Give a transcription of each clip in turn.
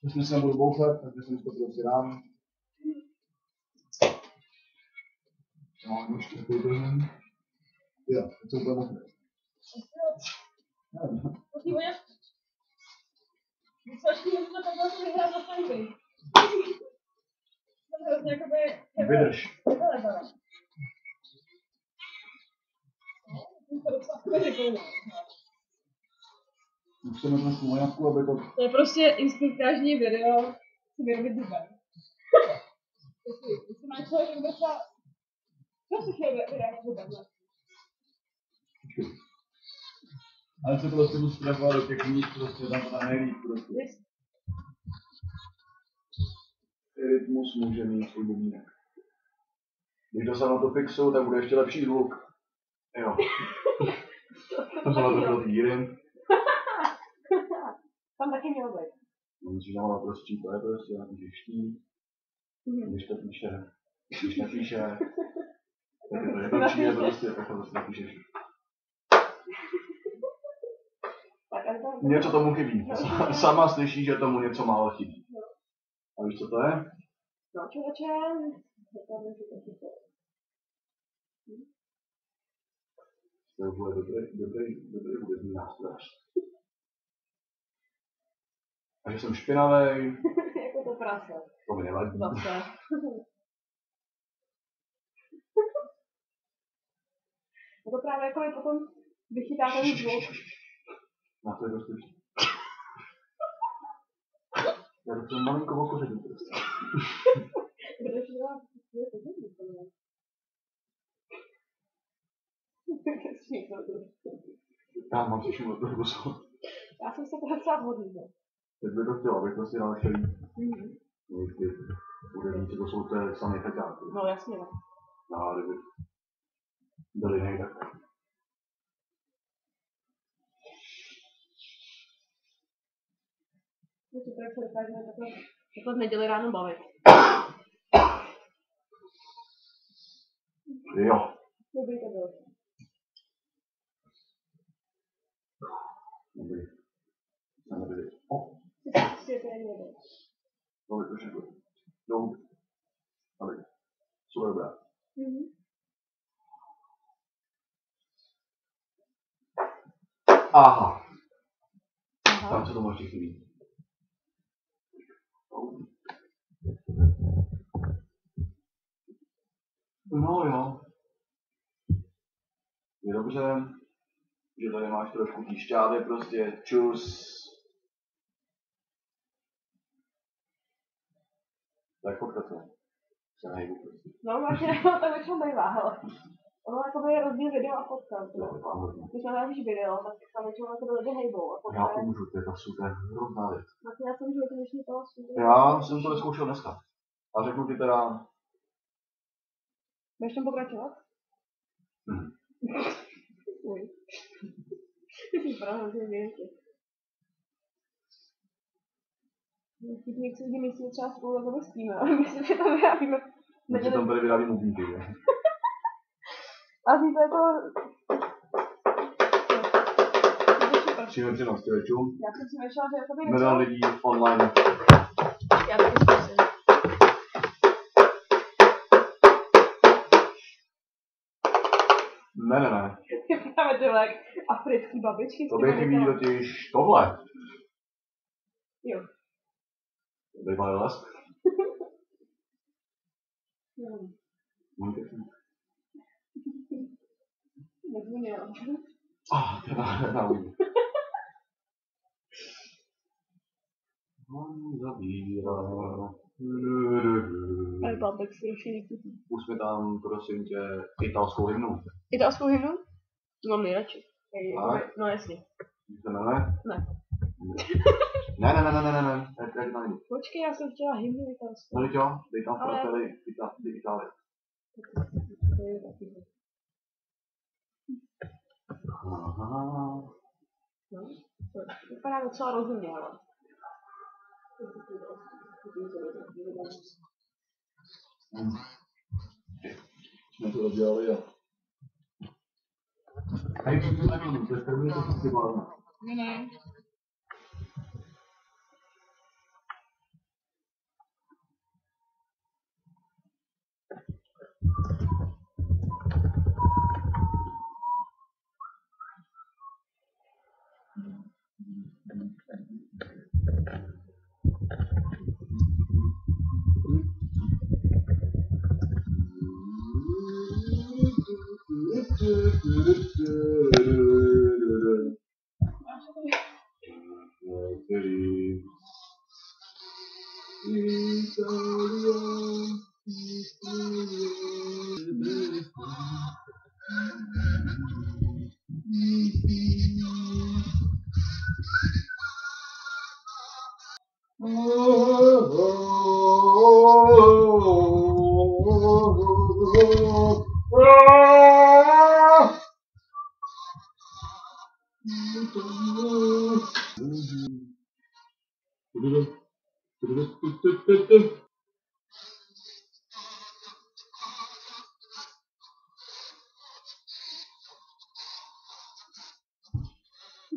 Už se nebudu bouchat, takže jsem to prostě dám. No, ještě takový jo, teď jsou úplně mokré. Podívej. Vyslačky musíme takhle vyhrát za sajby. Vydrž. Musíme trošku vojáků, aby to... To je prostě instruktážní video si vyrobit zuben. Jestli máš člověk vůbec třeba... Co si chtěl vyrábět zuben? Ale se prostě budu strefovat do těch míst, prostě tam to nejlíp prostě. Rytmus může mít svůj bubínek. Když dosáhnu to fixu, tak bude ještě lepší zvuk. Jo. To jsem na to byl týden. Tam taky měl být. Musíš dávat prostý, to je prostě napíšeš štít. Když to píše, když nepíše, tak je to jednodušší, prostě, tak to prostě napíšeš. Něco tomu chybí. Sama slyší, že tomu něco málo chybí. A víš, co to je? No, člověče. To je úplně dobrý hudební nástroj. A že jsem špinavej. Jako to prase. To mi nevadí. Zase. To právě jako je potom vychytá ten zvuk. Na to je dost už. Já to jsem malinko okoření prostě. Budeš dělat svoje pořadí, to ne? Já mám si šumat trochu sol. Já jsem se toho chtěla zhodnit. Teď by to chtěla, abych prostě dal šelí. Ty hudebníci, to jsou té samé feťáky. No jasně. No, kdyby byli nejde. To tak se dokážeme takhle v neděli ráno bavit. Jo. Dobrý to bylo. Dobrý. Jsem nebyli. O. Dobrý, to všechno. Dobrý. Dobrý. Super dobrá. Aha. Tam se to možná chybí. No jo. Je dobře, že tady máš trošku tí šťády, prostě čus. Tak fotka co? Se nejdu prostě. No vlastně to většinou bývá, hele. Ono jakoby je rozdíl video a fotka. Když natáčíš video, tak tam většinou jako lidi hejbou. Já to můžu, to je ta super hrozná věc. Vlastně já jsem už to dnešní toho studia. Já jsem to zkoušel dneska. A řeknu ti teda... Budeš tam pokračovat? Uj. Ty jsi pravda hrozně věci. Všichni si lidi myslí třeba spolu jako vyspíme, ale myslím, že tam vyrábíme... My si tam tady vyrábím ubíky, že? A zní to jako... Příjemný přenos, tělečům. Já jsem si myšlela, že to by Milion lidí online. Já to zkusím. Ne. Máme tyhle africký babičky. To by chybí totiž tohle. Jo. Bývalý les. Nezvonila. Teda uvidí. Zabírá. Ale babek si ještě nechutí. Pusťme tam, prosím tě, italskou hymnu. Italskou hymnu? Mám nejradši. No jasně. Ne? Ne. Ne. Tady najdu. Počkej, já jsem chtěla hymnu italskou. No jo, dej tam fratelli Itálie. To je taky. No, to vypadá docela rozumně, ale. Jsme to rozdělali, jo. Tady to nevidím, to je první, to si bavíme. Ne.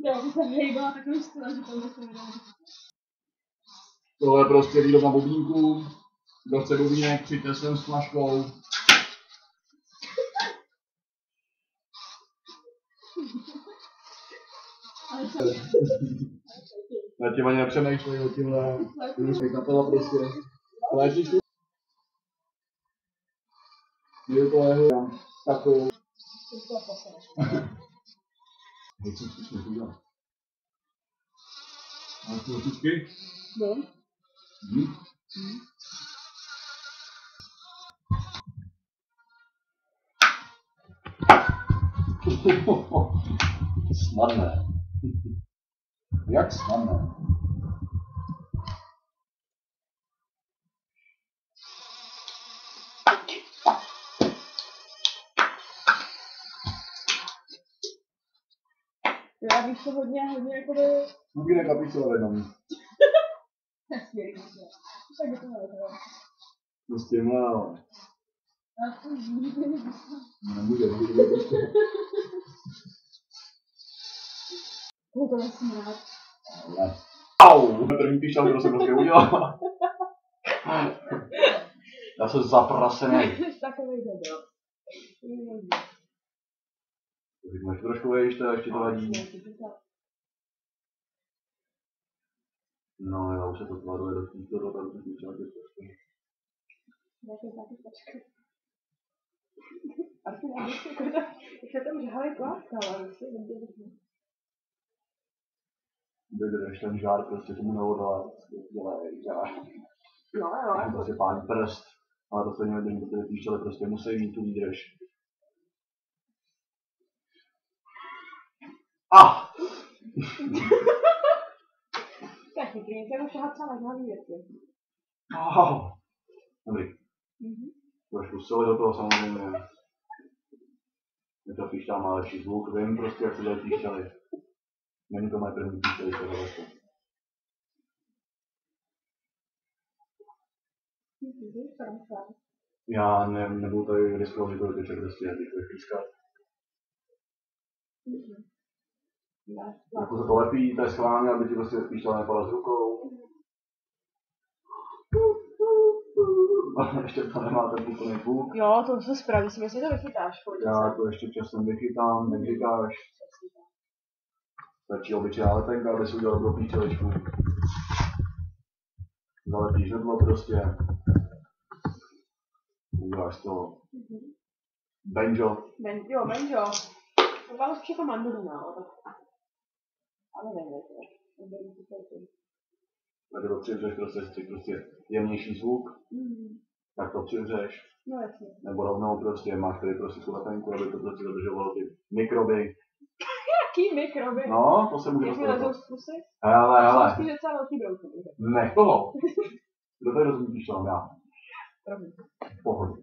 Já bych se hejbala takovým stylem, že to musím dělat. Tohle je prostě výroba na bubínku. Kdo chce bubínek, přijďte sem s flaškou. Já tím ani nepřemýšlej o tímhle. Musíš na tohle prostě. Léčíš tu? Je to jeho takovou. Hej, co jsme tu dělat? Máš tu notičky? No. Snadné. Jak snadné? Já bych to hodně jakoby... Bubínek a píčela v jednom. Nesmělý. Tak by to nevědělo. Prostě no. Já to nikdy nevíš. Nemůže. Je to nesmát. Ne. Au! První píšel, kterou jsem prostě udělal. Já jsem zaprasený. Takovej debil. Teď máš trošku vejš, to ještě to vadí. No jo, už se to tvaruje do toho, tam to píšel, že to je. Asi nevíš, jak se tam žhály kláska, ale už je nebyl. Když ten žár prostě tomu neodolá, dělá. No jo. Prostě pálí prst, ale to stejně nevím, protože píšele prostě musí mít tu výdrž. Tak chytrý, jsem už šahat třeba na žádný věci. Dobrý. Trošku soli do toho samozřejmě. Je to píšťál má lepší zvuk, vím prostě, jak se dělají píšťaly. Není to moje první píšťaly, to je vlastně. Já nebudu tady riskovat, že to vyteče prostě, když to je pískat. Jako se to lepí, to je schválně, aby ti prostě píšťala nepadla s rukou. Ještě to nemá ten úplný puk. Jo, to se spraví, si myslím, že to vychytáš. Já to ještě časem vychytám, nevychytáš. Stačí obyčejná letenka, aby si udělal dobrou píčeličku. Zalepíš hrdlo prostě. Uděláš to. Benjo. Jo, benjo. To bylo spíš jako mandolina, ale nevím, Tak to přivřeš prostě jemnější zvuk. Tak to přivřeš. No jasně. Nebo rovnou prostě máš tady prostě tu letenku, aby to prostě zadržovalo ty mikroby. Jaký mikroby? No, to se může dostat. Jak mi lezou z pusy? Hele. Myslím, že docela velký brouky. Nech toho. Kdo tady rozumíš, to já. Promiň. V pohodě.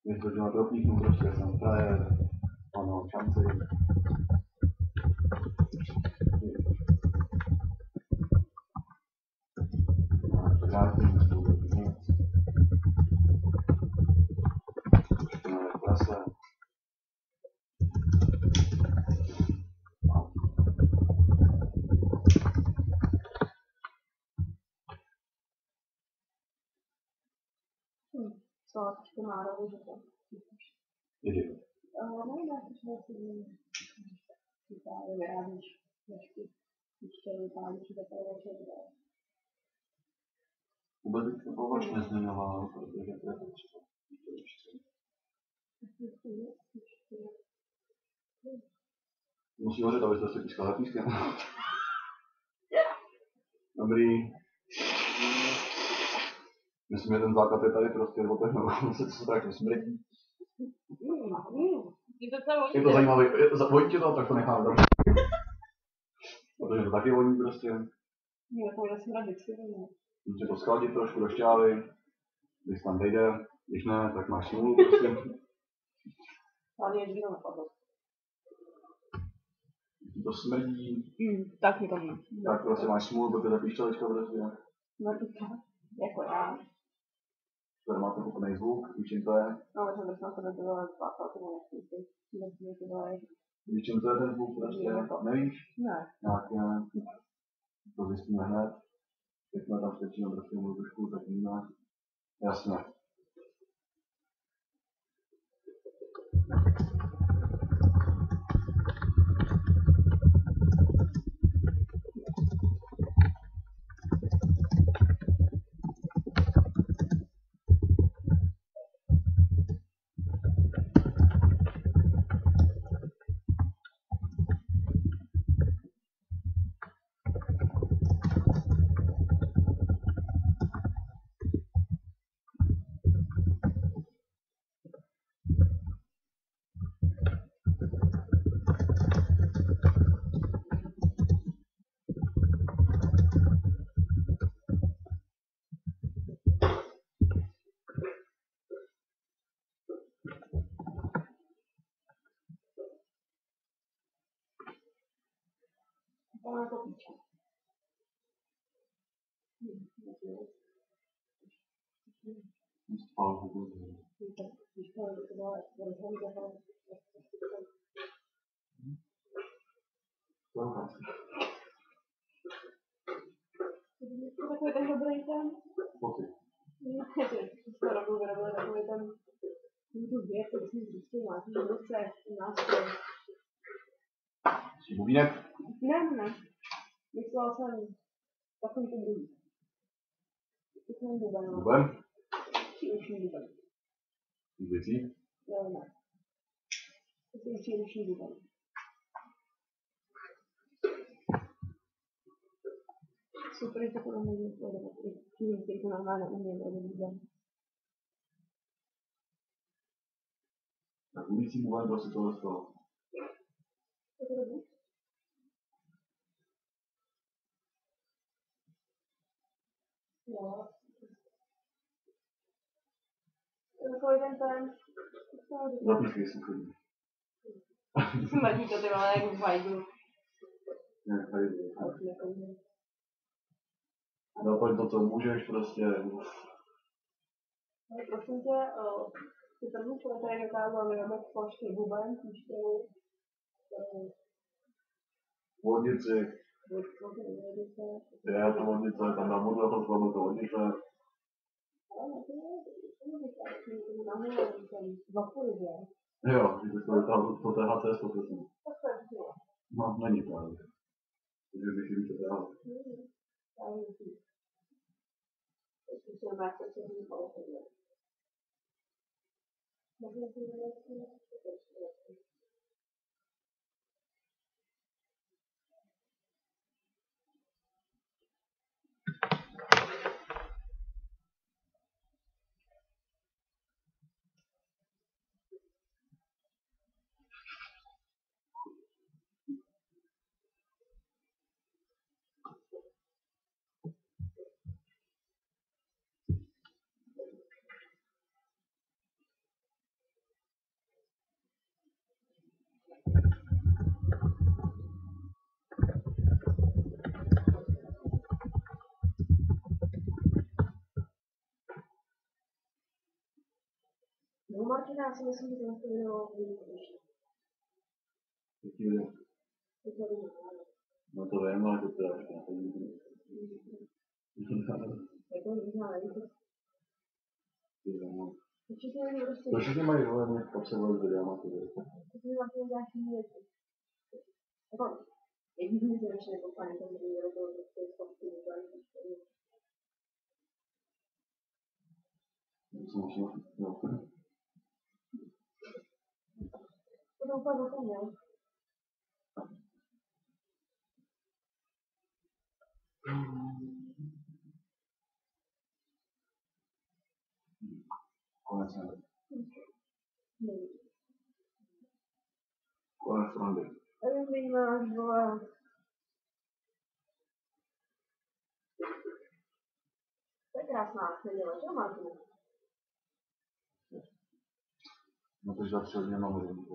Když to dělá tropníknu, prostě jsem frajer. Ano, šanci. Vrátím se do nic. Počkejme v lese. Co, trošku národu, že to. Jdi. No, ne, to si právě vyrábíš ještě vypálíš takové všechno. Vůbec bych to považ nezmiňoval, protože to je potřeba. Musí hořet, abyste si pískal za pískem. Dobrý. Myslím, že ten základ je tady prostě otevřený, se to tak smrdí. Je to zajímavé, voní tě to, tak to nechám tam. Protože to taky voní prostě. Může to schladit trošku do šťávy, když tam vejde, když ne, tak máš smůlu prostě. Ale je víno napadlo. To smrdí. Tak mi to mít. Tak prostě máš smůlu, protože ta píšťalička prostě. No to jako já. Tady máte úplný zvuk, víš čím to je? No, ale jsem to nebylo spáchal, to nechci. Víš čím to je ten zvuk prostě? Nevíš? Ne. Nějaké, to zjistíme hned. Teď jsme tam stečíme prostě mluvičku, tak víme. Jasně. To je to píčka. Spal vůbec. Takový ten dobrý ten. Pocit. To vyrobil takový ten. Tu věc, který jsem zjistil, máš v ruce, nástroj. Bubínek? Ne. Myslela jsem takový ten druhý. Takový buben. Buben? Přílišný buben. Věcí? Jo, ne. Takový přílišný buben. Super, že to nemůžu sledovat. Tím, který to normálně umím robit buben. Tak umící buben prostě tohle z toho. Co to robí? Jo. Takový ten. Zapískej si chodí. Smrdí to ty vole jak v hajdu. Ne, tady je. A už nekouřím. Naplň to, co můžeš prostě. Ale prosím tě, ty první člověk dokázal vyrobit plošky buben, píštěny, Vodnici. Je to vodnice, tam na modle to zvolil to vodnice. Jo, když to vytáhl to THC 100%. No, není právě. Takže bych jim to dal. No, Martina, já si myslím, že to video bude konečné. Jaký video? No to vím, ale to teda ještě na to vidím. Jak to vidím, ale vidím. Všichni lidi prostě... To všichni mají hlavně v kapse vole s videama. To si vlastně nějaký věci. Jako, jediný se ještě neposlání, ten video byl prostě schopný udělat. To úplně zapomněl. Konec ne. Konec frondy. Tady máš, vole. To je krásná neděle, čo máš? No to, že za 3 dny mám hodinu.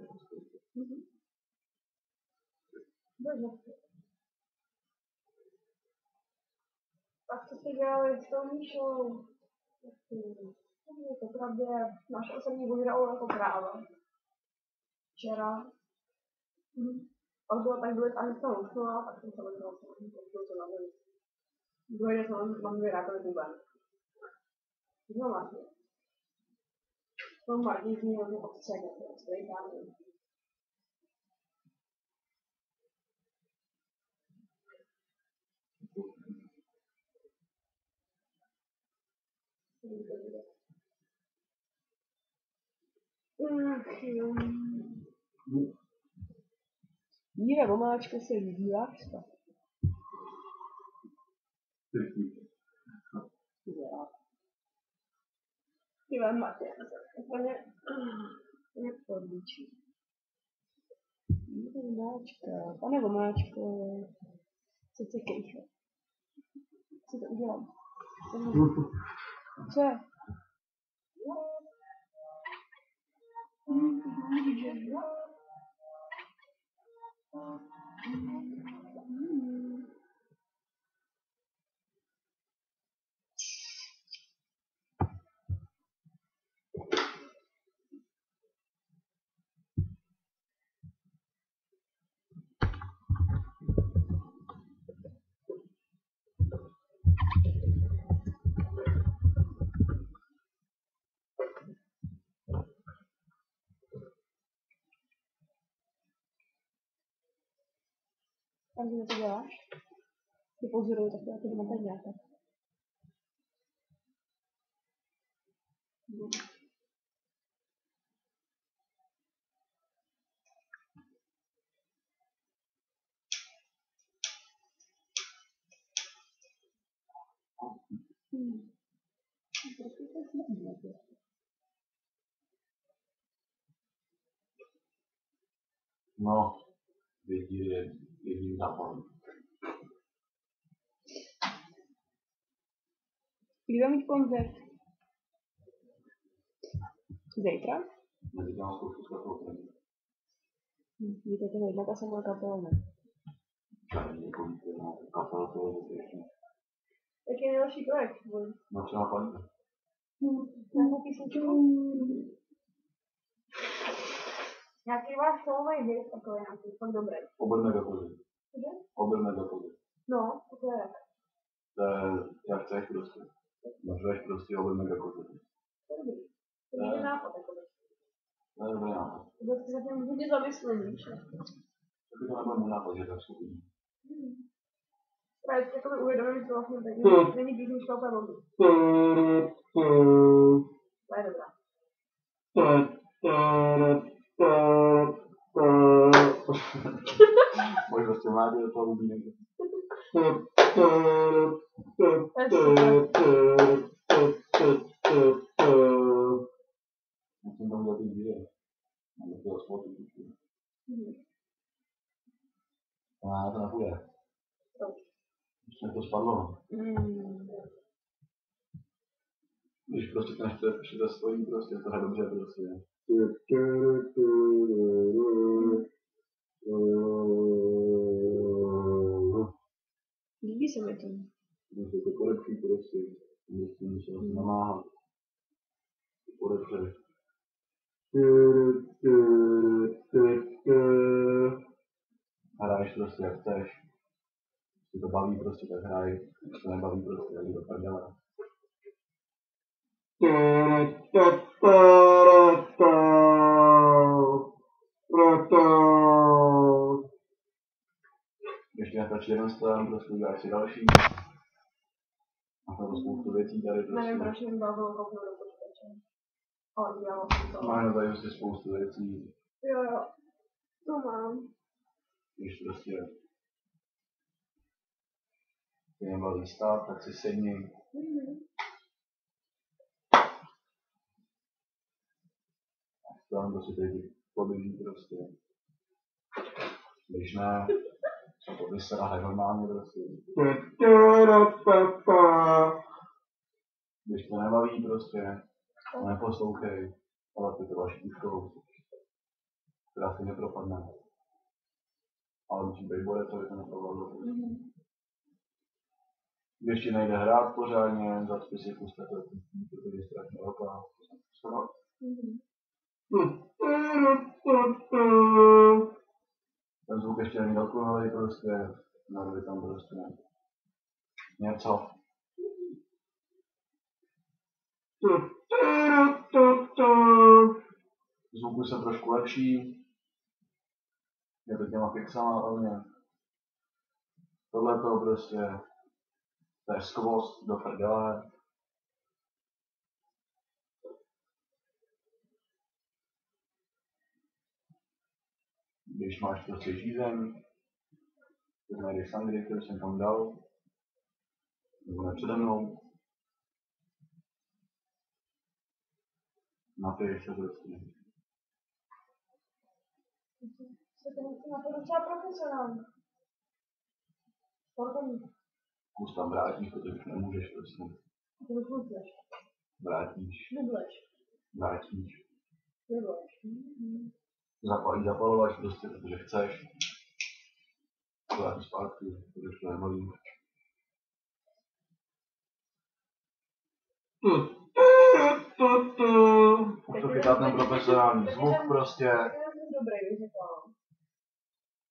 Tak co jste dělali s tou Míšou? To pravdě, našel jsem ji vyhrál jako kráva. Včera. Pak bylo tak byli ani to usnula, tak jsem se vyhrál s ním, to na mě. Druhý den jsem mám vyhrát Kuben. No vlastně. No Martin z ní hodně odstřelit, to je právě. Míra Vomáčka se líbí láska. Ty vám máte úplně podlíčí. Míra Vomáčka, pane Vomáčko, co se kejche? Co to udělám? Co je? Tam ty to děláš? Ty pozoruju takové ty materiály. No, jedním západem. Kdy vám mít koncert? Zítra? Nedělám zkoušku s kapelou. Víte, to jedna ta samá kapela, ne? Žádný kapela to je ještě. Jaký je další projekt? No třeba paní. Nějakou písničku? Nějaký váš solový hit, takový nějaký, fakt dobrý. Obr Megapozy. Cože? Obr Megapozy. No, to je jak? To je, jak chceš prostě. Můžeš prostě Obr Megapozy. To je dobrý. To je nápad, takový. To je dobrý nápad. To se za tím hodně zamyslím, víš? Taky to nebude můj nápad, že tak skupí. Právě si takové uvědomím, že to vlastně není písnička úplně blbý. To je dobrá. Můj prostě mládě do toho bubínek. To je super. Musím tam udělat ty díry. Mám to spolu ty. A to nepůjde. Už to spadlo. Když prostě ten štěp všude stojí, prostě to je dobře prostě. Líbí se mi to. Musí to podepřít prostě. Musím se namáhat. Podepřít. Hraješ prostě jak chceš. Když to baví prostě, tak hraj. Když to nebaví prostě, tak jdi do prdele. Ještě nestačí jeden stran, prostě uděláš si další. A to spoustu věcí tady prostě. Nevím, proč jim bavilo koupit do počítače. Ale udělalo jsem to. Máme tady prostě spoustu věcí. Jo. To mám. Když prostě tě nebaví stát, tak si sedni. Tam to si teď poběží prostě. Když ne, to by se nahle normálně prostě. Když to nebaví prostě, to neposlouchej, ale ty to vaši úškou, která si nepropadne. Ale musí být borec, aby to nepropadlo. Když ti nejde hrát pořádně, zacpi si puste to, protože je strašně velká. Ten zvuk ještě není dokonalý, prostě, narvi tam prostě něco. Zvuk už jsem trošku lepší. Je to těma pixelama hlavně. Tohle to prostě, to je skvost do prdele. Když máš prostě žízeň, tak najdeš sangry, který jsem tam dal, nebo ne přede mnou. Napiješ se prostě. Na to docela profesionální. Sportovní. Kus tam vrátíš, protože už nemůžeš prostě. Ty vykluzeš. Vrátíš. Vybleš. Vrátíš. Vybleš. Zapalovač prostě, protože chceš. Vrátíš zpátky, protože už to nebaví. Už to chytá ten profesionální zvuk prostě. Dobrý, bych řekla.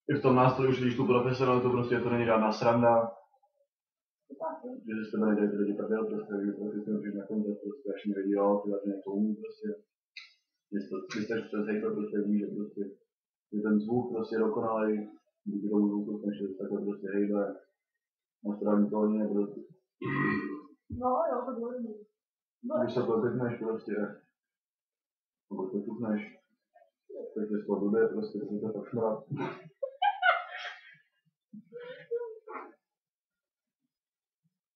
I v tom nástroji už vidíš tu profesionalitu, prostě to není žádná sranda. Že si s tebe nejde ty lidi prdel, prostě ty si můžeš na kontakt, prostě až mi lidi, jo, ty vlastně něco umí, prostě. Když jsi přes hejto, prostě víš, že prostě je ten zvuk prostě dokonalý, díky tomu zvuku než je takhle prostě hejbe. Na správný tóně, prostě. No jo, to bylo dobrý. Když se to pěkneš prostě, nebo to čupneš, tak je z toho blbě, prostě to se to tak šmrát.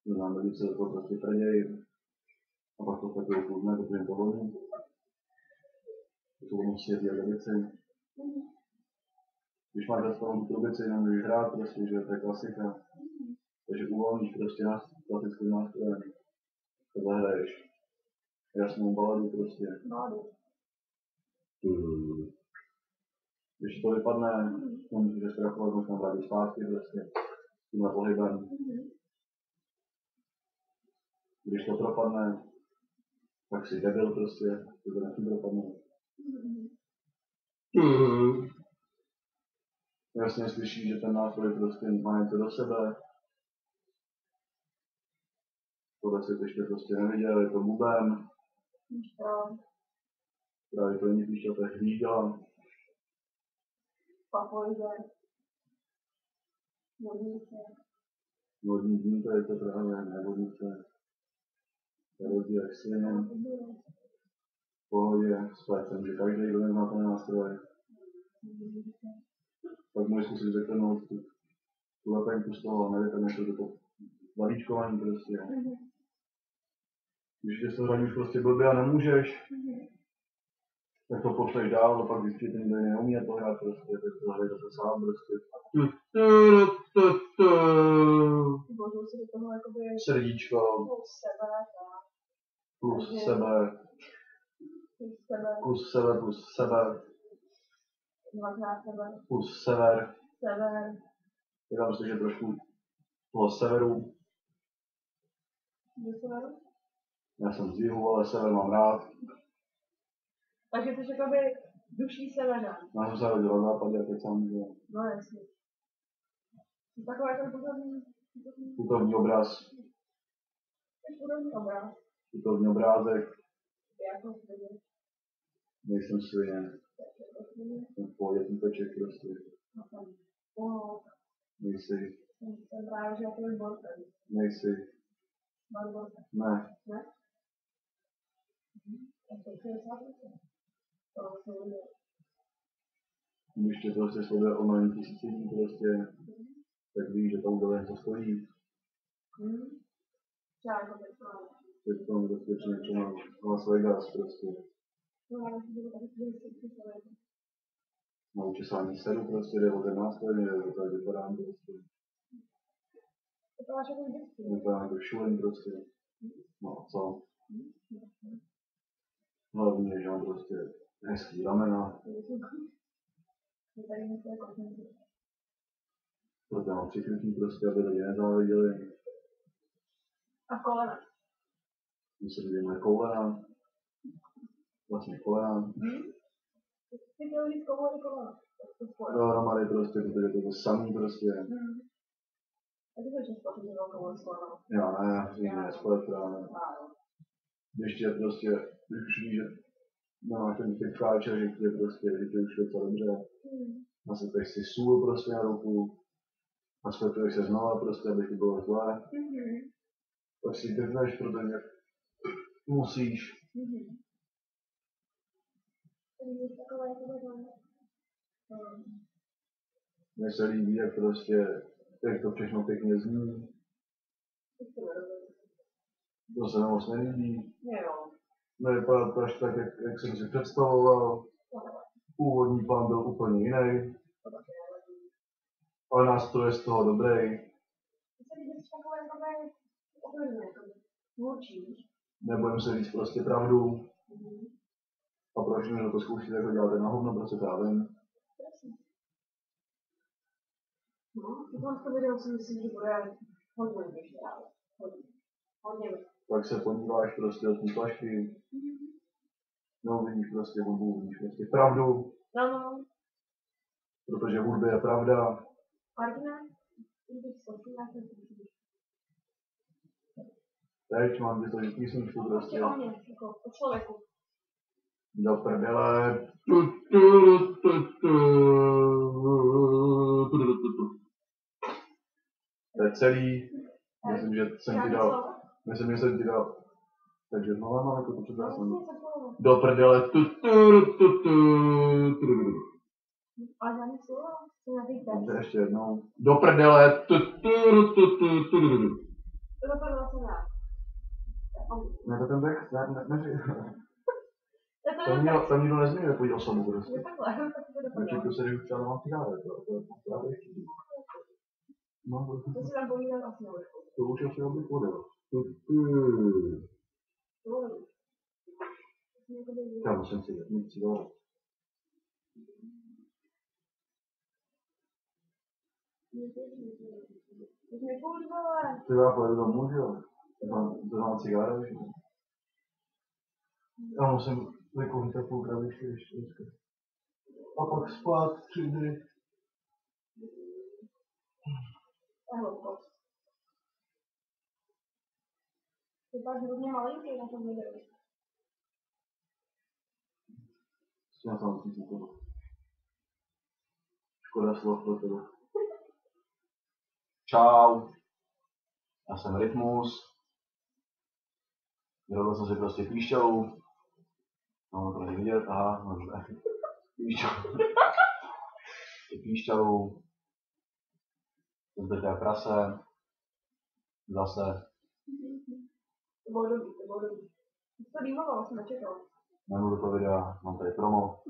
To znám, lidi se do toho prostě prdějí. A pak to takovou chudne, protože jim to hodí. To jsou ono světí a věci. Když máš za spolu tu trubici, nemůžeš hrát, prostě, že to je klasika. Takže uvolníš prostě klasický nástroj. To zahraješ. Jasnou baladu prostě. Když to vypadne, můžeš zkrachovat, možná vrátit zpátky prostě. S tímhle pohybem. Když to propadne, tak si debil prostě, to nechci propadne. Jasně slyšíš, že ten nástroj prostě má něco do sebe. Tohle si ještě prostě neviděl, je to buben. Právě to není píšťal, to je hvížděla. Papojze. Vodnice. Vodní dní, to je to právě, ne vodnice. To je rozdíl jak svině. V pohodě, splécem, že každý, kdo nezná ten nástroj. Tak můžeš zkusit vytrhnout tu lepenku z toho, nevytrhneš to do toho balíčkování prostě. Když tě z toho hraní už prostě blbě a nemůžeš, tak to pošleš dál a pak zjistíš, že ten kdo neumí to hrát prostě, tak to hraje zase sám prostě. Vložil si do toho jakoby Srdíčko. plus sebe, tak. Plus sebe. Kus sebe plus sebe. Dvakrát sebe. Plus sever. Sever. Dám si, že trošku toho severu. Do severu? Já jsem z jihu, ale sever mám rád. Takže jsi jakoby duší severa. Já jsem se rodil na západě a teď sám, že... No jasně. Takový ten putovní Putovní obraz. putovní obraz. Tutovní obrázek, Jako svině. nejsem svině, Jako svině. jsem v pohodě týpeček prostě, A tam. No, nejsi, jsem právě, že jako borten. nejsi, Borten. ne, Ne? A to je sáčka. To jsou lidé. když tě prostě sleduje online tisíce lidí prostě, tak víš, že to udělá něco stojí. Třeba jako teď. Teď to prostě něco na Las Vegas prostě. No, ale to bylo taky si Na učesání sedu prostě jde o ten nástroj, jde tak vypadám prostě. To máš jako vždycky. Vypadám jako šulem prostě. No a co? Hlavně je, že mám prostě hezký ramena. Je tady něco jako konci. Proto mám přikrytý prostě, aby lidi nezáviděli. A kolena. My se vidíme kolena. Vlastně kolena. Ty chtěl říct kolena. Dohromady prostě, protože to je to samý prostě. A ty se často chodí velkou kolena. Já ne, říně, splet právě. Když tě prostě, když už víš, že máš ten typkáče, že tě prostě, že tě už je to dobře. Nasypeš si sůl prostě na ruku. Naspletuješ se znova prostě, aby ti bylo zlé. Pak si drhneš, protože musíš. Mně se líbí, jak prostě, jak to všechno pěkně zní. To se moc nelíbí. Nevypadá to až tak, jak jsem si představoval. Původní plán byl úplně jiný. Ale nástroj je z toho dobrý. Nebudem se říct prostě pravdu. A proč mi to zkoušíte, jako děláte na hovno, prostě právě. No, to video si myslím, že bude hodně ještě dále. Hodně. Pak se podíváš prostě do té flašky. No, vidíš prostě hudbu, vidíš prostě pravdu. No. Protože hudba je pravda. Martina, když to nějaké písničky. Teď mám vytvořit písničku prostě. Prostě o mě, jako o člověku. Do prdele. To je celý. Myslím, že jsem ti dal. Myslím, že jsem ti dal. Takže znovu mám jako to předávám. Do prdele. Ale žádný slova, to nějaký text. Dobře, ještě jednou. Do prdele. To dopadlo se dá. Ne, to ten text, to nikdo nezmění takový osobu prostě. Je takhle, tak to dopadlo. Určitě se když třeba nemám cigáret, to je právě ještě. No, to si tam povídat asi nebude. To už asi abych vodil. Já musím si mít cigáret. Ty já pojedu domů, že jo? To mám cigáret, že jo? Já musím vykouřit takovou krabičku ještě dneska. A pak spát 3 dny. Ty máš hodně malinký na tom videu. Já tam musím to. Škoda slov pro tebe. Čau. Já jsem Rytmus. Vyrobil jsem si prostě píšťalu. No, to není vidět, aha, no dobře. Píšťalu. Jsem teď jak prase. Zase. To bylo dobrý. To límovalo, jsem nečekal. Nemůžu do toho videa, mám tady promo.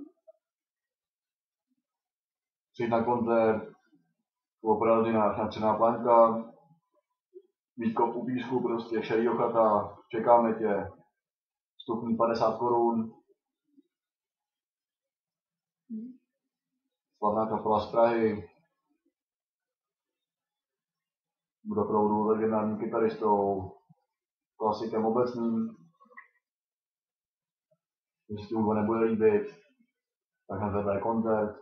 Přijď na koncert. Operatina Šančená Plaňka. Vítko u písku, prostě šerýho chata. Čekáme tě. Vstupní 50 korun. Slavná kapela z Prahy. Bude opravdu legendárním kytaristou. Klasikem obecným. Když si hudba nebude líbit, tak na tebe je koncert.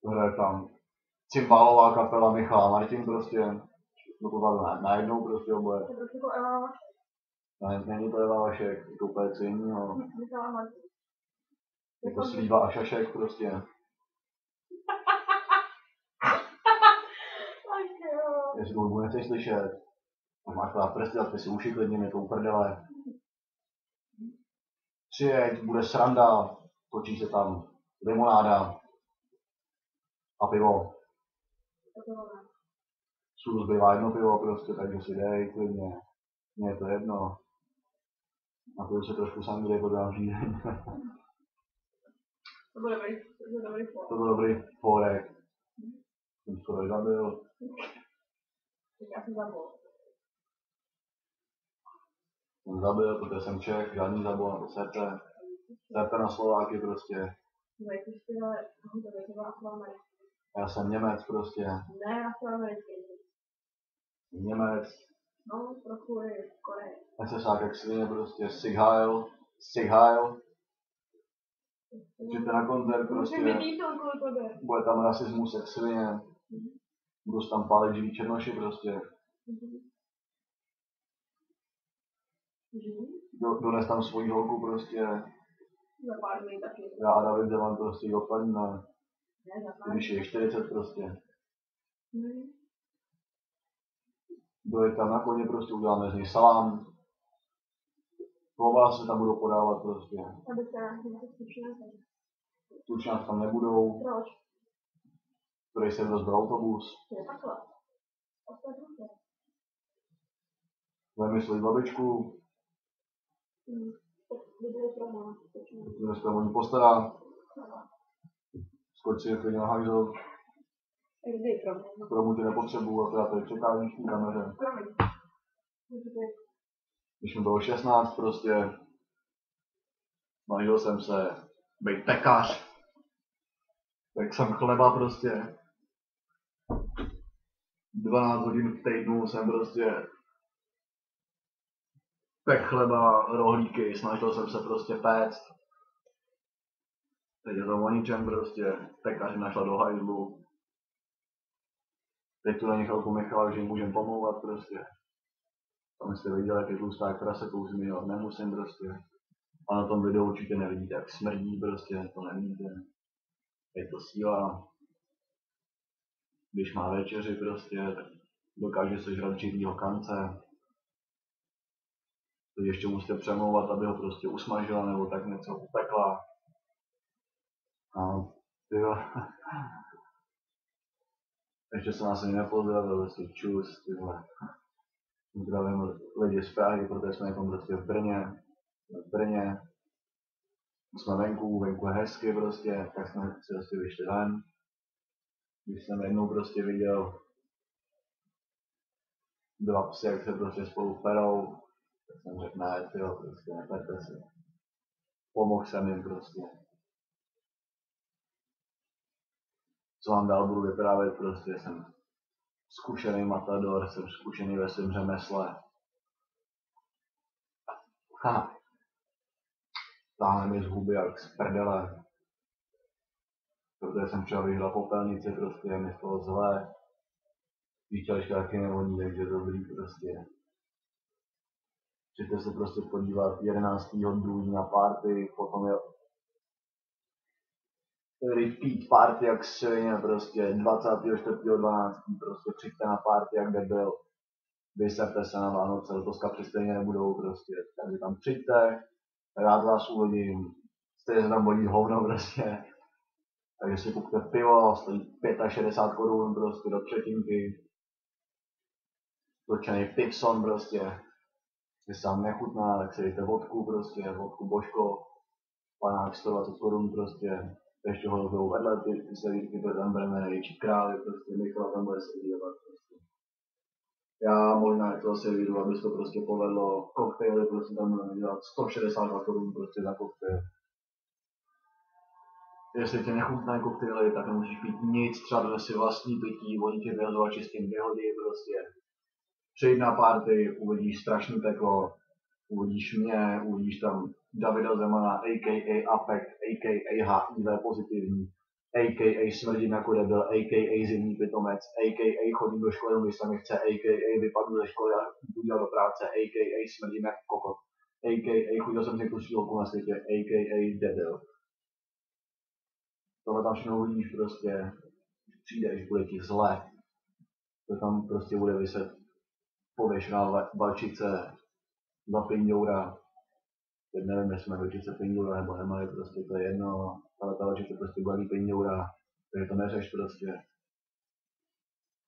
Hraje tam cymbálová kapela Michal a Martin prostě. To najednou prostě oboje. To je trošku jako Ela. Není to Eva Vašek, je to úplně co jiného. Myslela Martin. Je to Slíva a Šašek prostě. Jestli to hudbu nechceš slyšet, tak máš právě prsty, a ty si uši klidně, mě to uprdele. Přijeď, bude sranda, točí se tam limonáda a pivo. Všudu zbývá jedno pivo prostě, takže si dej klidně. Mně je to jedno. A to se trošku sangrie podám řízení. To byl dobrý fórek. To byl dobrý fórek. Jsem skoro zabil. Tak já jsem zabil. Jsem zabil, protože jsem Čech, žádný zabil na to srdce. Srdce na Slováky prostě. No jak jsi ale to byla Afroamerický. Já jsem Němec prostě. Ne, Afroamerický. Němec. No, trochu je Korej. SSák jak svině prostě, Sig Heil. Přijďte na koncert prostě. Bude tam rasismus jak svině. Budou tam pálit živí černoši prostě. Dones tam svoji holku prostě. Za pár dní taky. Já a David Zeman prostě ji odpadíme. Když je 40 prostě. Dojde tam na koně prostě, uděláme z něj salám. Klobásy tam budou podávat prostě. Aby se tučňáci. Tučňáci tam nebudou. Proč? Který se rozbil autobus. Je takhle. Ostatně. Vymyslí babičku. Dneska o ní postará. Skoč si je klidně na hajzl. Promu tě nepotřebuju, a to já tady překážím v té kameře. Když mi bylo 16 prostě, snažil jsem se být pekař. Tak jsem chleba prostě. 12 hodin v týdnu jsem prostě pek chleba, rohlíky, snažil jsem se prostě péct. Teď je to o ničem prostě, pekaři našla do hajzlu. Teď tu na ně chvilku Michal, že jim můžem pomlouvat prostě. Tam jste viděli, jak je tlustá jak prase, to už zmiňovat nemusím prostě. A na tom videu určitě nevidíte, jak smrdí prostě, to nevidíte. Je to síla. Když má večeři prostě, tak dokáže sežrat živýho kance. Teď ještě musíte přemlouvat, aby ho prostě usmažila nebo tak něco upekla. A tyjo. Ještě se nás ani nepozdravil, prostě čus, tyhle. Zdravím lidi z Prahy, protože jsme jako prostě v Brně. Jsme venku je hezky prostě, tak jsme si prostě vyšli ven. Když jsem jednou prostě viděl 2 psy, jak se prostě spolu perou, tak jsem řekl, ne, tyjo, prostě neperte si. Pomohl jsem jim prostě. Co vám dál budu vyprávět, prostě jsem zkušený matador, jsem zkušený ve svém řemesle. Táhne mi z huby jak z prdele. Protože jsem třeba vyžral popelnici, prostě mi z toho zlé. Výtělečka taky nevoní, takže dobrý prostě. Přijďte se prostě podívat 11. druhý na party, potom je repeat party jak svině, prostě 24.12. prostě přijďte na party jak debil. Vyserte se na Vánoce, letos kapři stejně nebudou prostě, takže tam přijďte, rád vás uvidím, stejně se tam bolí hovno prostě. Takže si kupte pivo, stojí 65 korun prostě do třetinky. Točený Pixon prostě, když se vám nechutná, tak si dejte vodku prostě, vodku Božko, panák 120 korun prostě. Ještě ho jdou vedle ty servítky, protože tam bereme největší krály, prostě Michal tam bude servírovat prostě. Já možná je to servíru, aby se to prostě povedlo, koktejly prostě tam budeme dělat 162 korun prostě za koktejl. Jestli tě nechutná koktejly, tak nemusíš pít nic, třeba dones si vlastní pití, oni tě vyhazovači s tím vyhodí prostě. Přijď na party, uvidíš strašný peklo, uvidíš mě, uvidíš tam Davida Zemana, a.k.a. APEC, a.k.a. HIV pozitivní. a.k.a. smrdím jako debil, a.k.a. zimní pitomec, a.k.a. chodím do školy, když se mi chce, a.k.a. vypadnu ze školy a jdu dělat do práce, a.k.a. smrdím jako kokot, a.k.a. chodil jsem nejkrutší holku na světě, a.k.a. debil. Tohle tam všechno uvidíš prostě, přijdeš, bude ti zle, to tam prostě bude vyset pověšená valčice za pindoura. Teď nevím, jestli mají valčice pindoura nebo nemají, prostě to je jedno, ale ta valčice prostě baví pindoura, takže to neřeš prostě.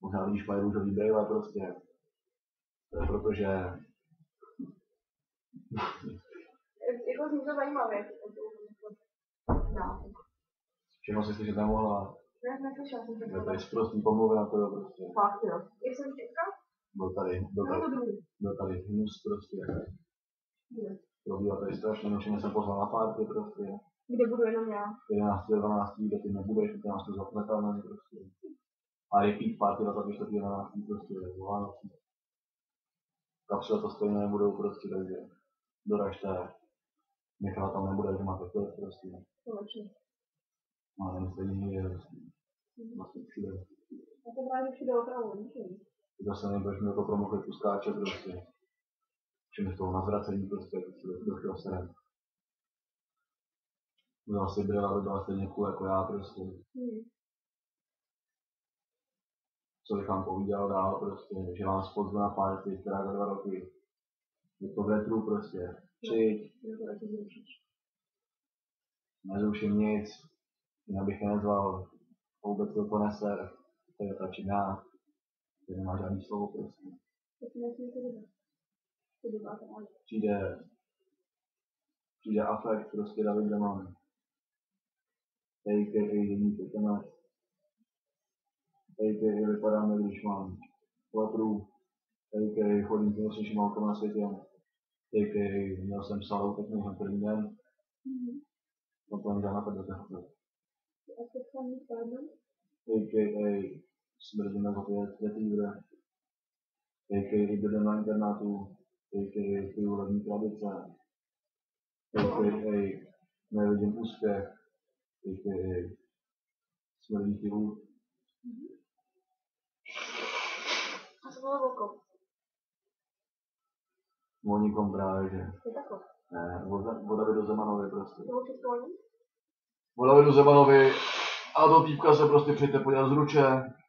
Možná vidíš mají růžový brýle prostě. To je protože... Jako zní to zajímavě. Všechno si slyšet nemohla. Já neslyšela jsem to. Je tady sprostý pomluvy na to prostě. Fakt jo. Jak jsem čekal? Byl tady hnus prostě. Probíhá tady strašně, nočně jsem pozval na párty prostě. Kde budu jenom já? 11. 12. kde ty nebudeš, ty nás to zapletá prostě. A repeat party 24. 11. prostě Vánoce. Kapsule to stejně nebudou prostě, takže doražte. Michala tam nebude, že máte klid prostě. Konečně. No, nevím, stejně je vlastně všude. Já to právě všude opravdu ničím. Ty zase nebudeš mi jako promokli puskáče prostě. Čím je z toho na zvracení prostě, jak si do chvíle serem. Udělal si brýle, aby byla stejně cool jako já prostě. Co bych vám povídal dál prostě, že vám spozvu na party, která za 2 roky. Je to v retru prostě. Přijď. Nezruším nic. Jinak bych je nezval. Vůbec to poneser. To je ta činná. To nemá žádný slovo prostě. Přijde Afekt, prostě David Demon. A.k.a. Denní pitomec. A.k.a. vypadá mi, když mám lepru. A.k.a. chodím tím nejlepším autem na světě. A.k.a. měl jsem salou, tak měl jsem první den. No to není žádná prdete. A.k.a. smrdím jako retriever. A.k.a. bydlím na internátu. A.k.a. piju lední krabice. A.k.a. nevidím úspěch. A.k.a. smrdí ti hůd. A co bylo velkou? O nikom právě, že? Je takové. Ne, o Davidu Zemanovi prostě. To určitě oni? O Davidu Zemanovi a do týpka se prostě přijďte podívat z Ruče,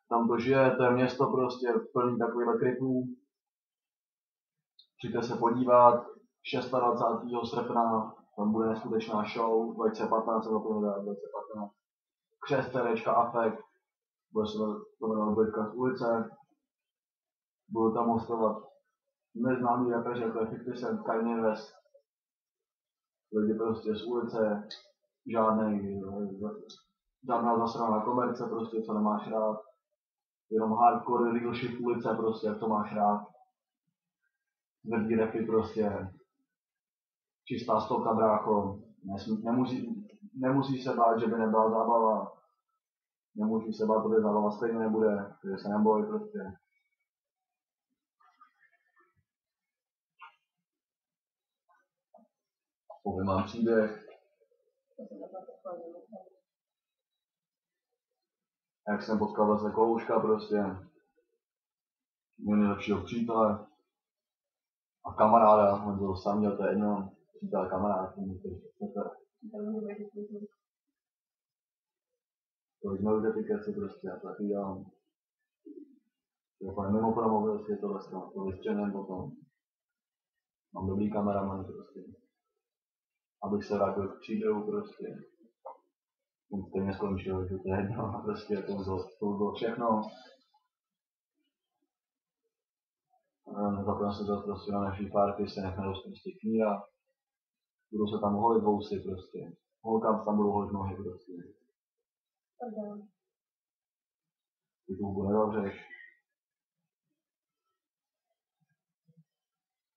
tam to žije, to je město prostě plný takovýhle krypů. Přijďte se podívat, 26. srpna, tam bude neskutečná show, 2015 se zapomněl dát, 2015. Křest CDčka Afekt, bude se to jmenovat Bojka z ulice, budu tam hostovat neznámý rapeři, jako je 50 Cent, Kanye West, lidi prostě z ulice, žádná zasraná komerce, prostě, co nemáš rád, jenom hardcore, real shit ulice, prostě, jak to máš rád, tvrdý rapy, prostě, čistá stovka, brácho, nemusíš se bát, že by nebyla zábava, nemusíš se bát, že zábava stejně nebude, takže se neboj, prostě. Povím vám příběh, jak jsem potkal zase Kolouška prostě, můj nejlepšího přítele a kamaráda, on byl sám měl, to je jedno, přítel kamarád, tolik melodie keci prostě, já to taky dělám. Jako mimo promo prostě to vystřenem potom. Mám dobrý kameraman prostě. Abych se vrátil k příběhu prostě. On stejně skončil, že to je jedno a prostě to bylo všechno. Zapojím se zase prostě na naší party, se nechme dost prostě kníra. Budou se tam holit vousy prostě. Holkám tam budou holit nohy prostě. Ty tu hubu nedavřeš.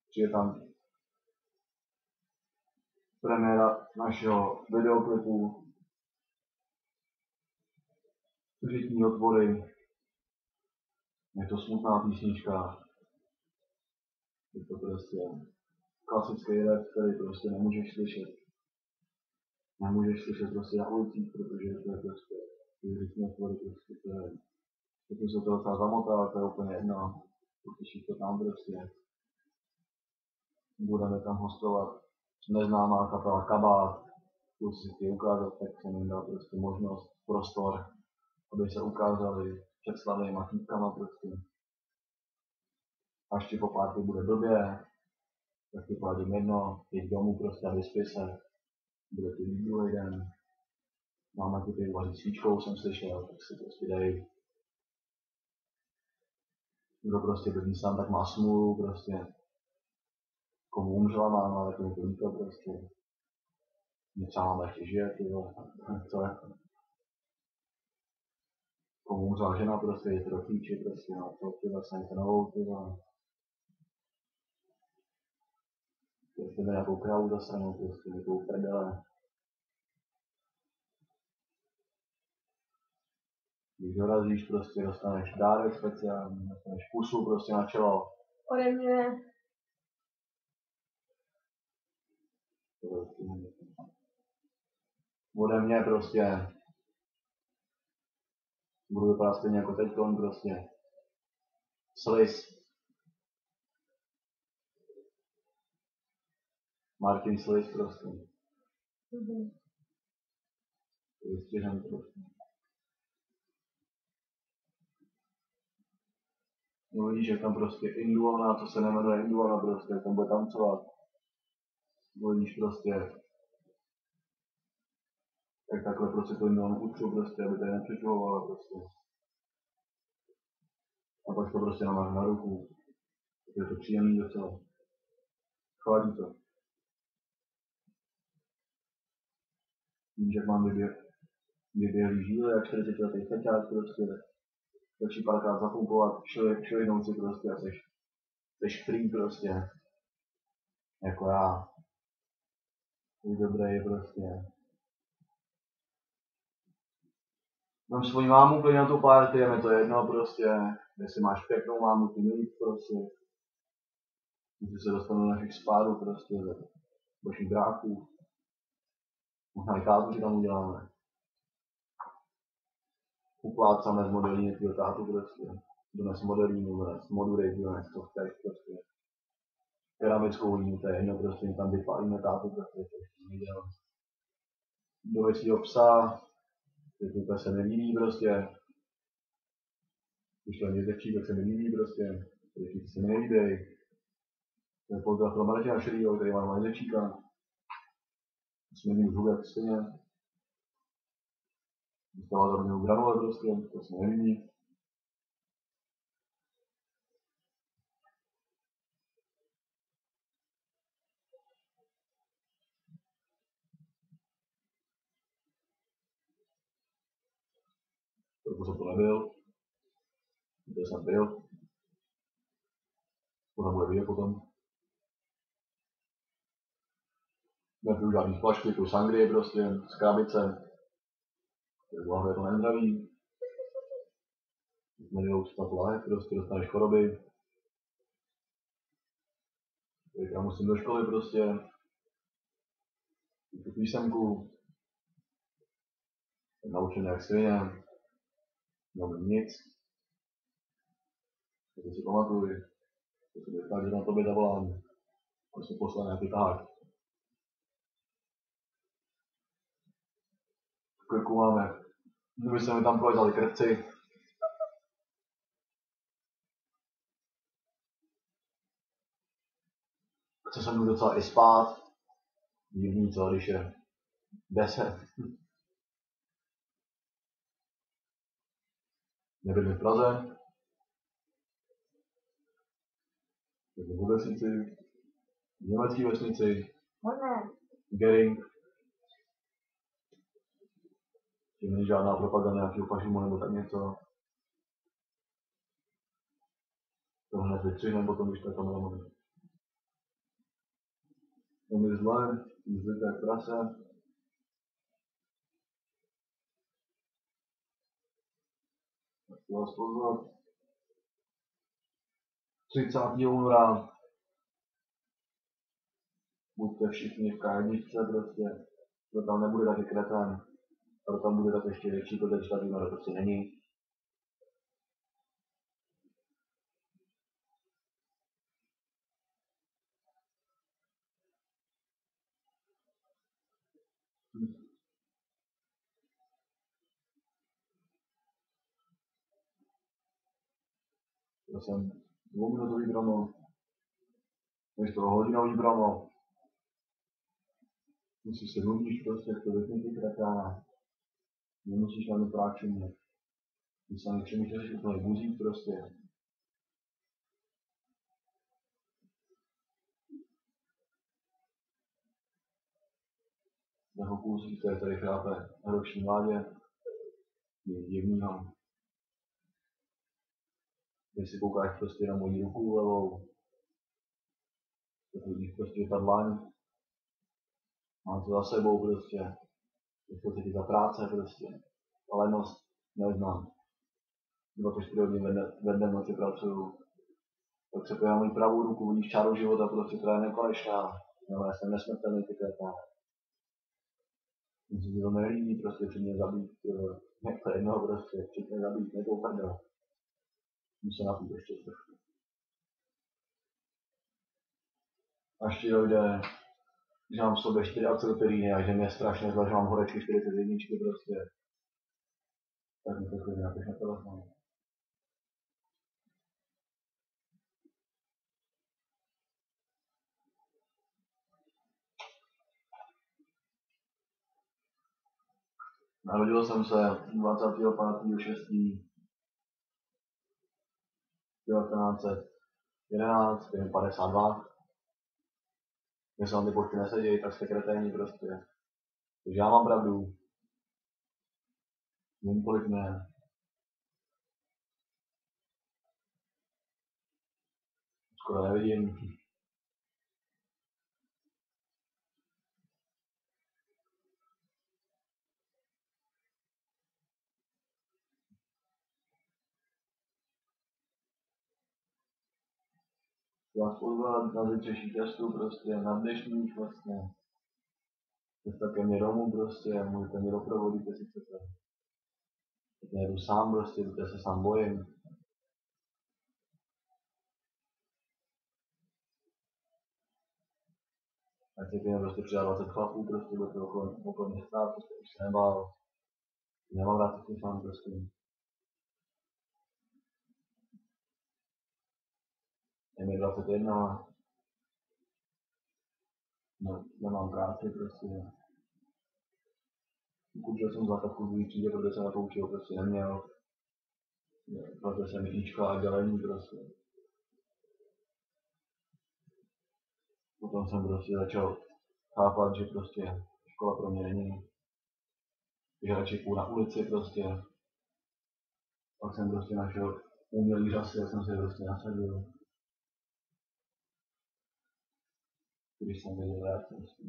Přijde tam premiéra našeho videoklipu Řitní otvory. Je to smutná písnička. Je to prostě klasický rap, který prostě nemůžeš slyšet. Nemůžeš slyšet prostě na ulicích, protože to je prostě Rytmě tvory prostě, to je, pokud se to docela zamotá, to je úplně jedno, uslyšíš to tam prostě. Budeme tam hostovat neznámá kapela Kabát, plus si chtějí ukázat, tak jsem jim dal prostě možnost, prostor, aby se ukázali před slavnýma chvítkama prostě. Až ti po párty bude blbě, tak ti poradím jedno, jít domů prostě a vyspí se, bude ti líp druhý den. Máma ti tady vaří svíčkou, jsem slyšel, tak si prostě dej. Kdo prostě bydlí sám, tak má smůlu prostě. Komu umřela máma, tak mi to líto prostě. Mě třeba máma ještě žije, ty vole, co jako. Komu umřela žena prostě, je to do klíči prostě, no to ty vlastně je to novou, ty vole. Jestli mi nějakou krávu zastanou, prostě je to uprdele. Když dorazíš, prostě dostaneš dárek speciální, dostaneš pusu prostě na čelo. Ode mě. Ode mě prostě. Budu vypadat stejně jako teďkon prostě. Sliz. Martin Sliz prostě. Vystěžen prostě. No vidíš, jak tam prostě Induana, co se nemenuje Induana prostě, jak tam bude tancovat. No vidíš prostě, jak takhle prostě to Induanu utřu prostě, aby tady nepřečuhovala prostě. A pak to prostě namáš na ruku. Je to příjemný docela. Chladí to. Víš, jak mám vyběhlý žíly, jak 40 letý feťák prostě. Začí párkrát zapumpovat, švihnout si prostě a seš free prostě. Jako já. Jsi dobrý prostě. Mám svoji mámu klidně na tu party, je mi to jedno prostě. Jestli máš pěknou mámu, ty milíc prostě. Když se dostanu do našich spádů prostě, do vašich dráků. Možná i tátu si tam uděláme. Uplácáme z modelíny tvýho tátu prostě. Dones modelínu, dones modury, dones co chceš prostě. Keramickou línu, to je jedno prostě, tam vypálíme tátu prostě, to ještě neviděl. Do většího psa, když se nelíbí prostě. Když to nezečí, tak se nelíbí prostě. Když se nelíbí. To je pozdrav pro Martina Šerýho, který má nezečíka. Jsme měli žůvěk stejně. Dostala za mě granule prostě, to se nelíbí. Trochu jsem to nebyl. To jsem byl. To tam bude vidět potom. Nepiju žádný flašky, tu sangrie prostě, z krabice. Z lahve to nezdraví. Nedělou si tato lahev, prostě dostaneš choroby. Tak já musím do školy prostě. Tu písemku. Jsem naučený jak svině. Neumím nic. To si pamatuj. To si bych tak, že na tobě zavolám. Prostě poslal nějaký tahák. V krku máme. Kdyby se mi tam polezali krvci. Chce se mi docela i spát. Divný co, když je 10. Nebydlím v Praze. Bydlím v vesnici. V německé vesnici. Gering. Tím není žádná propaganda nějakého fašismu nebo tak něco. To hned vytřihnem potom, když to je kamera mluví. Je mi zle, zlité jak prase. Tak to vás pozvat. 30. února. Buďte všichni v K1 prostě. Kdo tam nebude, tak je kreten. ale tam bude tak ještě větší, protože ta výmora prostě není. Já jsem 2minutový promo, než toho hodinový promo. Musíš se nudíš prostě, to vypni ty kretána. Nemusíš na to práčumět. Když se něčemu chceš úplně buzít prostě. Jeho kůzí, který tady chápe na roční mládě. Nic divnýho. Když si koukáš prostě na moji ruku levou, tak vidíš prostě ta dlaň. Mám to za sebou prostě. Je to taky za práce prostě. Lenost neznám. 24 hodin ve dne v noci pracuju. Tak se pojďme na moji pravou ruku, vidíš čáru života, prostě která je nekonečná. No, já jsem nesmrtelný ty květá. Myslím, že to nelíbí prostě při mě zabít, jak to jednoho prostě, včetně zabít, ne to prdel. Musím napít ještě trošku. Až ti dojde, že mám v sobě 4 acetylpyríny a že mě strašně zle, že mám horečky 41 prostě. Tak mi to klidně napiš na telefon. Narodil jsem se 25.5.1911, je mi 52. Mě se vám ty počty nesedějí, tak jste kreténi prostě. Takže já mám pravdu. Vím, kolik ne. Skoro nevidím. Vás pozvat na zítřejší testu prostě, na dnešní vlastně. Cesta ke mně domů prostě, můžete mě doprovodit, jestli chcete. Teď nejedu sám prostě, protože se sám bojím. Ať se mě prostě přidá 20 chlapů prostě, do toho okolo mě stát, prostě už se nebál. Nemám rád se sám prostě. Je mi 21. No, nemám práci prostě. Učil jsem základku v třídě, protože jsem na to učil prostě neměl. Protože jsem Ička a dělení prostě. Potom jsem prostě začal chápat, že prostě škola pro mě není. Že radši půjdu na ulici prostě. Pak jsem prostě našel umělý řasy, jak jsem se prostě nasadil. Když jsem věděl jak prostě.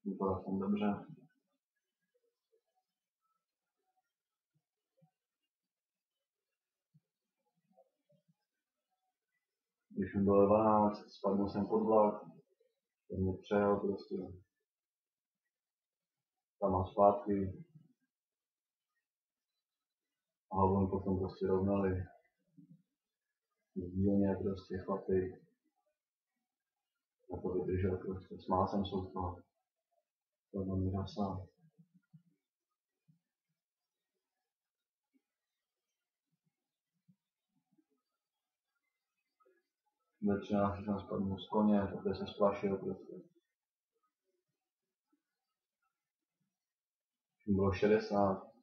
Vypadal jsem dobře. Když mi bylo 12, spadl jsem pod vlak. Ten mě přejel prostě. Tam mám zpátky. A hlavu mi potom prostě rovnali. V dílně prostě chlapy. Já to vydržel prostě. Smál jsem se z toho. To byl mi řasa. Ve 13 jsem spadl z koně, protože se splašil prostě. Bylo 60.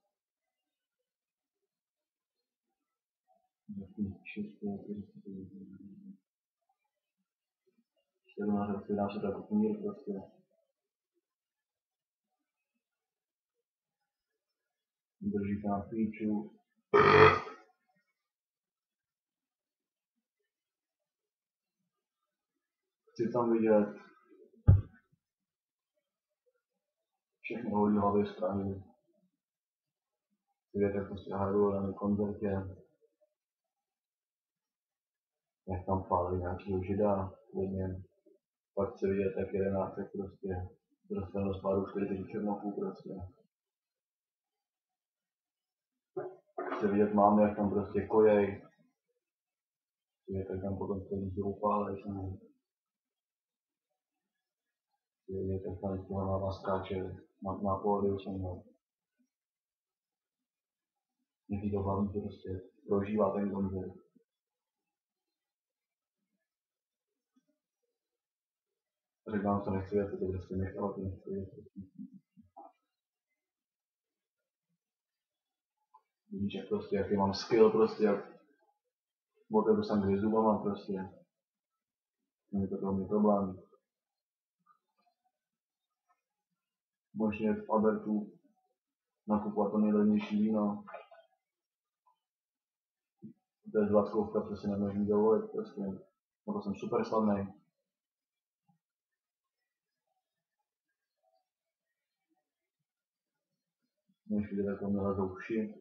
17 roky dám se to jako knír prostě. Drží se na píču. Chci tam vidět všechny holí hlavy z Prahy. Chci vidět, jak prostě hrajou na koncertě. Jak tam pálí nějakýho žida, klidně. Pak chci vidět, jak 11 prostě dostane do spádu 40 černoků prostě. Chci vidět mámy, jak tam prostě kojej. Chci vidět, jak tam potom celý zoupálej samý. Chci vidět, jak tam z toho máma skáče na pódiu se mnou. Někdy to baví prostě prožívá ten koncert. Říkám, co nechci vědět, to prostě nechala, to nechci vědět. Vidíš, jak prostě, jaký mám skill prostě, jak otevřu jsem dvě zubama prostě. Není to pro mě problém. Možně v Albertu nakupovat to nejlevnější víno. To je 20, to si nemůžu dovolit prostě. No to jsem super slavný. Než vidět, jak to mě lezou vši.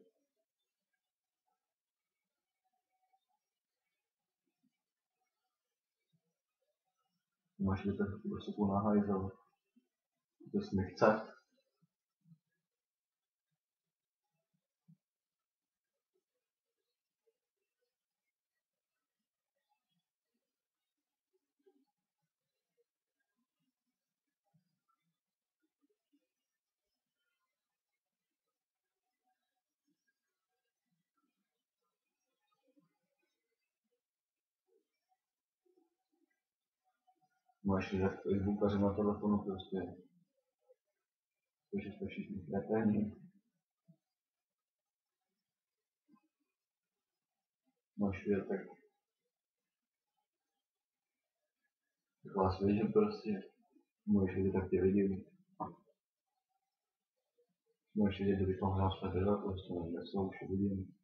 Máš vidět, jak to prostě půl na hajzel. To si mi chce. Máš vidět, jak Facebookaři na telefonu prostě. Takže jste všichni kreténi. Máš vidět, jak vás vidím prostě. Můžeš vidět, jak tě vidím. Můžeš vidět, že bych mohl nás prostě, nevím, jak se už vidím.